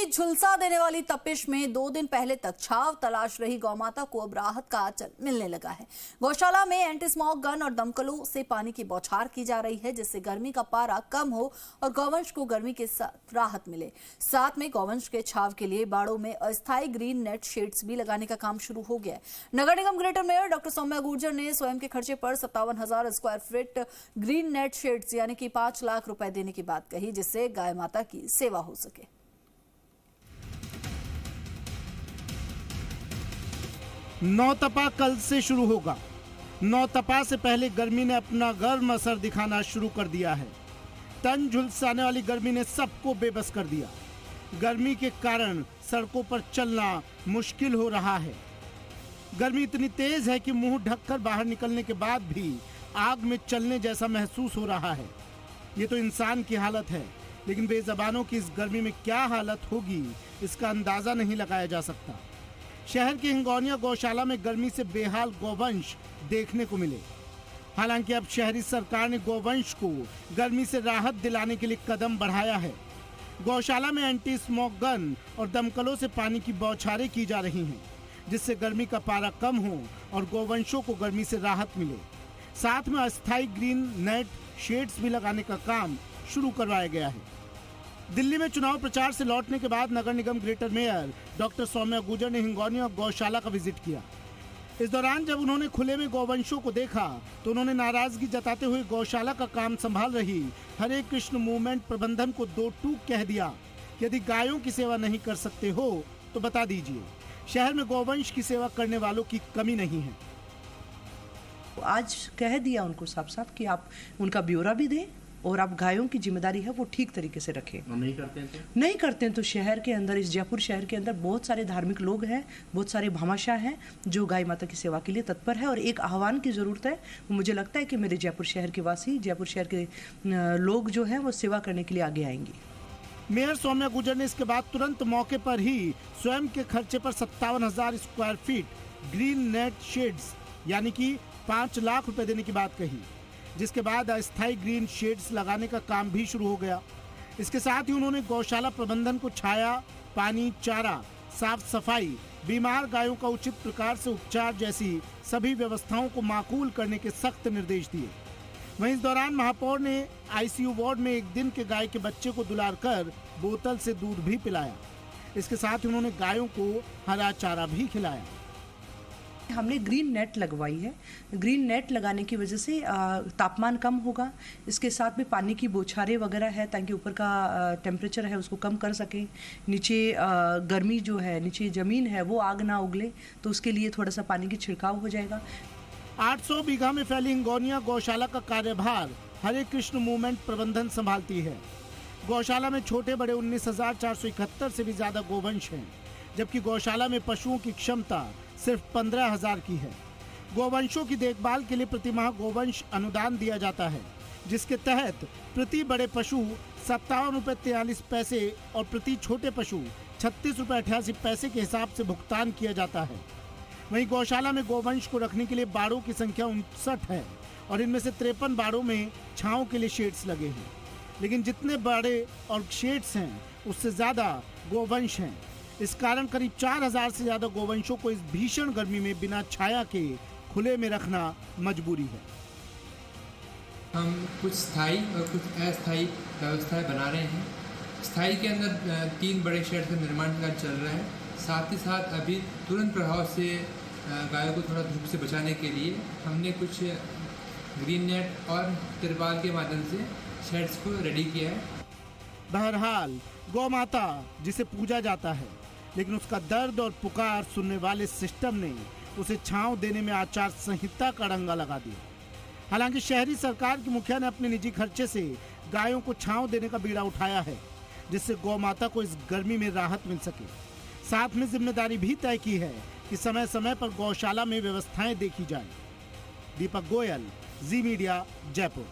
झुलसा देने वाली तपिश में 2 दिन पहले तक छाव तलाश रही गौमाता को अब राहत का आंचल मिलने लगा है। गौशाला में एंटी स्मॉग गन और दमकलों से पानी की बौछार की जा रही है, जिससे गर्मी का पारा कम हो और गौवंश को गर्मी के साथ राहत मिले। साथ में गौवंश के छाव के लिए बाड़ों में अस्थायी ग्रीन नेट शेड्स भी लगाने का काम शुरू हो गया है। नगर निगम greater mayor doctor Saumya Gurjar ने स्वयं के खर्चे पर 57,000 square feet green net shades यानी कि 5 लाख रुपए देने की बात कही, जिससे गाय माता की सेवा हो सके। नौतपा कल से शुरू होगा। नौतपा से पहले गर्मी ने अपना गर्म असर दिखाना शुरू कर दिया है। तन झुलसाने वाली गर्मी ने सबको बेबस कर दिया। गर्मी के कारण सड़कों पर चलना मुश्किल हो रहा है। गर्मी इतनी तेज है कि मुंह ढककर बाहर निकलने के बाद भी आग में चलने जैसा महसूस हो रहा है। ये तो इंसान की हालत है, लेकिन बेज़बानों की इस गर्मी में क्या हालत होगी, इसका अंदाजा नहीं लगाया जा सकता। शहर के हिंगोनिया गौशाला में गर्मी से बेहाल गौवंश देखने को मिले। हालांकि अब शहरी सरकार ने गौवंश को गर्मी से राहत दिलाने के लिए कदम बढ़ाया है। गौशाला में एंटी स्मॉग गन और दमकलों से पानी की बौछारें की जा रही हैं, जिससे गर्मी का पारा कम हो और गौवंशों को गर्मी से राहत मिले। साथ में अस्थायी ग्रीन नेट शेड्स भी लगाने का काम शुरू करवाया गया है। दिल्ली में चुनाव प्रचार से लौटने के बाद नगर निगम greater mayor doctor Saumya Gurjar ने हिंगोनिया गौशाला का विजिट किया। इस दौरान जब उन्होंने खुले में गौवंशों को देखा तो उन्होंने नाराजगी जताते हुए गौशाला का काम संभाल रही हरे कृष्ण मूवमेंट प्रबंधन को 2 टूक कह दिया। यदि गायों की सेवा नहीं कर सकते हो तो बता दीजिए, शहर में गौवंश की सेवा करने वालों की कमी नहीं है। आज कह दिया उनको साफ साफ कि आप उनका ब्यौरा भी दें और आप गायों की जिम्मेदारी है वो ठीक तरीके से रखें। नहीं करते हैं तो शहर के अंदर, इस जयपुर शहर के अंदर बहुत सारे धार्मिक लोग हैं, बहुत सारे भामाशाह हैं जो गाय माता की सेवा के लिए तत्पर है और एक आह्वान की ज़रूरत है। मुझे लगता है कि मेरे जयपुर शहर के वासी, जयपुर शहर के लोग जो हैं वो सेवा करने के लिए आगे आएंगे। मेयर सौम्या गुर्जर ने इसके बाद तुरंत मौके पर ही स्वयं के खर्चे पर 57,000 square feet green net shades यानी कि 5 लाख रुपए देने की बात कही, जिसके बाद अस्थायी ग्रीन शेड्स लगाने का काम भी शुरू हो गया। इसके साथ ही उन्होंने गौशाला प्रबंधन को छाया, पानी, चारा, साफ सफाई, बीमार गायों का उचित प्रकार से उपचार जैसी सभी व्यवस्थाओं को माकूल करने के सख्त निर्देश दिए। वहीं इस दौरान महापौर ने आईसीयू वार्ड में 1 दिन के गाय के बच्चे को दुलार कर बोतल से दूध भी पिलाया। इसके साथ ही उन्होंने गायों को हरा चारा भी खिलाया। हमने ग्रीन नेट लगवाई है। ग्रीन नेट लगाने की वजह से तापमान कम होगा। इसके साथ में पानी की बौछारें वगैरह है ताकि ऊपर का टेम्परेचर है उसको कम कर सकें। नीचे गर्मी जो है, नीचे ज़मीन है वो आग ना उगले, तो उसके लिए थोड़ा सा पानी की छिड़काव हो जाएगा। 800 बीघा में फैली हिंगोनिया गौशाला का कार्यभार हरे कृष्ण मूवमेंट प्रबंधन संभालती है। गौशाला में छोटे बड़े 19,471 से भी ज्यादा गोवंश हैं, जबकि गौशाला में पशुओं की क्षमता सिर्फ 15,000 की है। गोवंशों की देखभाल के लिए प्रतिमाह गोवंश अनुदान दिया जाता है, जिसके तहत प्रति बड़े पशु 57 रुपये 43 पैसे और प्रति छोटे पशु 36 रुपये 88 पैसे के हिसाब से भुगतान किया जाता है। वहीं गौशाला में गोवंश को रखने के लिए बाड़ों की संख्या 59 है और इनमें से 53 बाड़ों में छांव के लिए शेड्स लगे हैं। लेकिन जितने बाड़े और शेड्स हैं उससे ज़्यादा गोवंश हैं। इस कारण करीब 4,000 से ज़्यादा गोवंशों को इस भीषण गर्मी में बिना छाया के खुले में रखना मजबूरी है। हम कुछ स्थायी और कुछ अस्थायी व्यवस्थाएं बना रहे हैं। स्थायी के अंदर 3 बड़े शेड का निर्माण का चल रहा है। साथ ही साथ अभी तुरंत प्रभाव से गायों को थोड़ा धूप से बचाने के लिए हमने कुछ ग्रीन नेट और तिरपाल के माध्यम से शेड्स को रेडी किया है। बहरहाल गौ माता जिसे पूजा जाता है, लेकिन उसका दर्द और पुकार सुनने वाले सिस्टम ने उसे छांव देने में आचार संहिता का डंगा लगा दिया। हालांकि शहरी सरकार की मुखिया ने अपने निजी खर्चे से गायों को छांव देने का बीड़ा उठाया है, जिससे गौ माता को इस गर्मी में राहत मिल सके। साथ में जिम्मेदारी भी तय की है कि समय समय पर गौशाला में व्यवस्थाएं देखी जाए। दीपक गोयल, जी मीडिया, जयपुर।